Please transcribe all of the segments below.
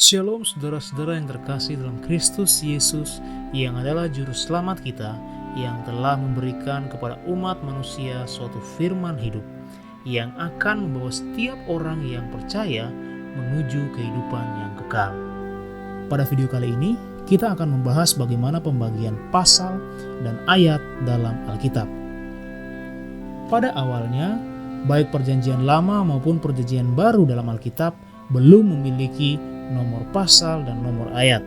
Shalom saudara-saudara yang terkasih dalam Kristus Yesus, yang adalah juru selamat kita, yang telah memberikan kepada umat manusia suatu firman hidup yang akan membawa setiap orang yang percaya menuju kehidupan yang kekal. Pada video kali ini kita akan membahas bagaimana pembagian pasal dan ayat dalam Alkitab. Pada awalnya, baik perjanjian lama maupun perjanjian baru dalam Alkitab belum memiliki nomor pasal dan nomor ayat.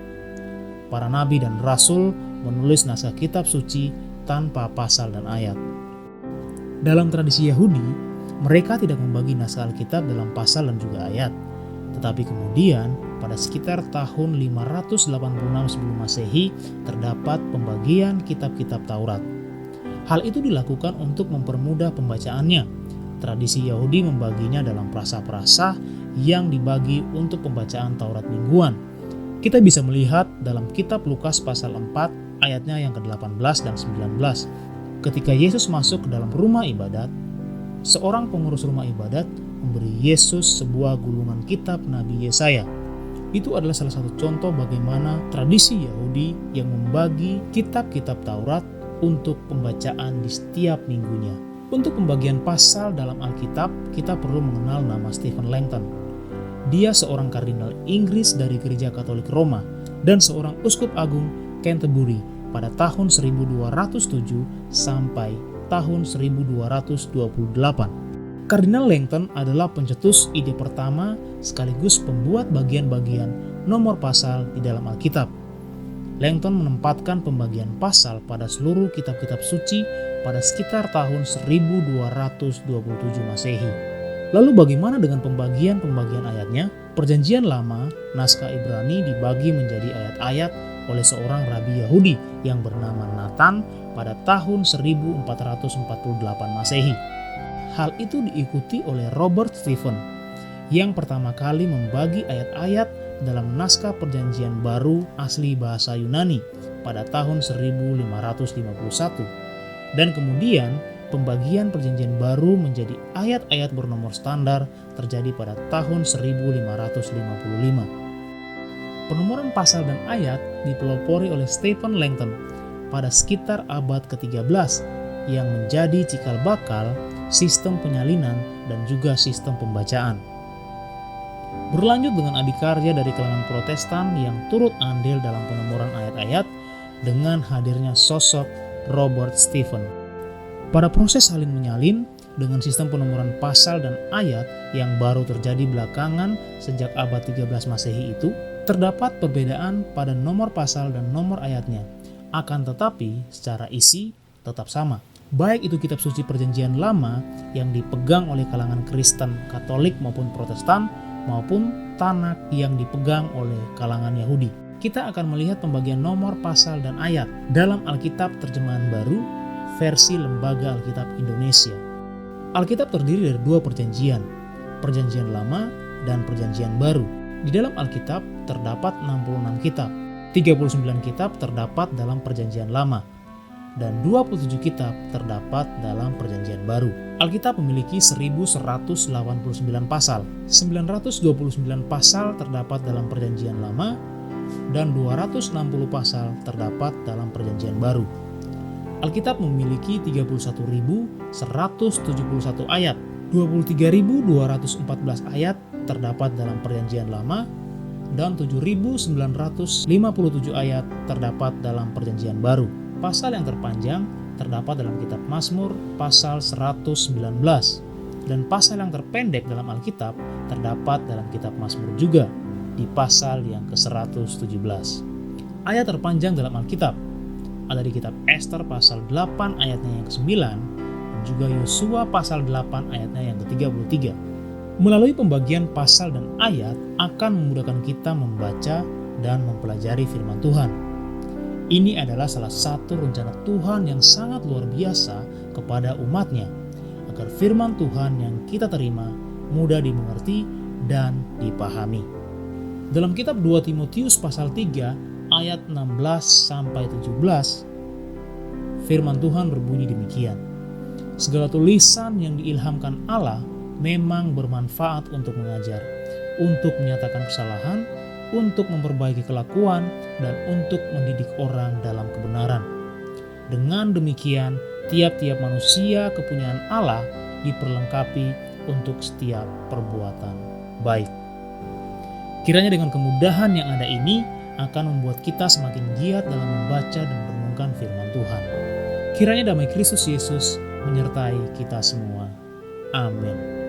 Para nabi dan rasul menulis naskah kitab suci tanpa pasal dan ayat. Dalam tradisi Yahudi, mereka tidak membagi naskah Alkitab dalam pasal dan juga ayat. Tetapi kemudian pada sekitar tahun 586 sebelum Masehi terdapat pembagian kitab-kitab Taurat. Hal itu dilakukan untuk mempermudah pembacaannya. Tradisi Yahudi membaginya dalam prasa-prasa yang dibagi untuk pembacaan Taurat mingguan. Kita bisa melihat dalam kitab Lukas pasal 4 ayatnya yang ke-18 dan 19. Ketika Yesus masuk ke dalam rumah ibadat, seorang pengurus rumah ibadat memberi Yesus sebuah gulungan kitab Nabi Yesaya. Itu adalah salah satu contoh bagaimana tradisi Yahudi yang membagi kitab-kitab Taurat untuk pembacaan di setiap minggunya. Untuk pembagian pasal dalam Alkitab, kita perlu mengenal nama Stephen Langton. Dia seorang kardinal Inggris dari Gereja Katolik Roma dan seorang uskup agung Canterbury pada tahun 1207 sampai tahun 1228. Kardinal Langton adalah pencetus ide pertama sekaligus pembuat bagian-bagian nomor pasal di dalam Alkitab. Langton menempatkan pembagian pasal pada seluruh kitab-kitab suci pada sekitar tahun 1227 Masehi. Lalu bagaimana dengan pembagian ayatnya? Perjanjian lama, naskah Ibrani dibagi menjadi ayat-ayat oleh seorang rabi Yahudi yang bernama Nathan pada tahun 1448 Masehi. Hal itu diikuti oleh Robert Stephen yang pertama kali membagi ayat-ayat dalam naskah perjanjian baru asli bahasa Yunani pada tahun 1551. Dan kemudian pembagian perjanjian baru menjadi ayat-ayat bernomor standar terjadi pada tahun 1555. Penomoran pasal dan ayat dipelopori oleh Stephen Langton pada sekitar abad ke-13 yang menjadi cikal bakal sistem penyalinan dan juga sistem pembacaan. Berlanjut dengan adikarya dari kalangan Protestan yang turut andil dalam penomoran ayat-ayat dengan hadirnya sosok Robert Stephen. Pada proses salin menyalin dengan sistem penomoran pasal dan ayat yang baru terjadi belakangan sejak abad 13 Masehi itu, terdapat perbedaan pada nomor pasal dan nomor ayatnya. Akan tetapi secara isi tetap sama. Baik itu kitab suci perjanjian lama yang dipegang oleh kalangan Kristen, Katolik maupun Protestan, maupun Tanakh yang dipegang oleh kalangan Yahudi. Kita akan melihat pembagian nomor pasal dan ayat dalam Alkitab terjemahan baru versi Lembaga Alkitab Indonesia. Alkitab terdiri dari dua perjanjian, perjanjian lama dan perjanjian baru. Di dalam Alkitab terdapat 66 kitab, 39 kitab terdapat dalam perjanjian lama, dan 27 kitab terdapat dalam perjanjian baru. Alkitab memiliki 1189 pasal, 929 pasal terdapat dalam perjanjian lama, dan 260 pasal terdapat dalam perjanjian baru. Alkitab memiliki 31.171 ayat, 23.214 ayat terdapat dalam perjanjian lama, dan 7.957 ayat terdapat dalam perjanjian baru. Pasal yang terpanjang terdapat dalam kitab Mazmur pasal 119, dan pasal yang terpendek dalam Alkitab terdapat dalam kitab Mazmur juga di pasal yang ke-117. Ayat terpanjang dalam Alkitab ada di kitab Ester pasal 8 ayatnya yang ke-9 dan juga Yosua pasal 8 ayatnya yang ke-33. Melalui pembagian pasal dan ayat akan memudahkan kita membaca dan mempelajari firman Tuhan. Ini adalah salah satu rencana Tuhan yang sangat luar biasa kepada umatnya, agar firman Tuhan yang kita terima mudah dimengerti dan dipahami. Dalam kitab 2 Timotius pasal 3 ayat 16-17, firman Tuhan berbunyi demikian. Segala tulisan yang diilhamkan Allah memang bermanfaat untuk mengajar, untuk menyatakan kesalahan, untuk memperbaiki kelakuan dan untuk mendidik orang dalam kebenaran. Dengan demikian, tiap-tiap manusia kepunyaan Allah diperlengkapi untuk setiap perbuatan baik. Kiranya dengan kemudahan yang ada ini akan membuat kita semakin giat dalam membaca dan merenungkan firman Tuhan. Kiranya damai Kristus Yesus menyertai kita semua. Amin.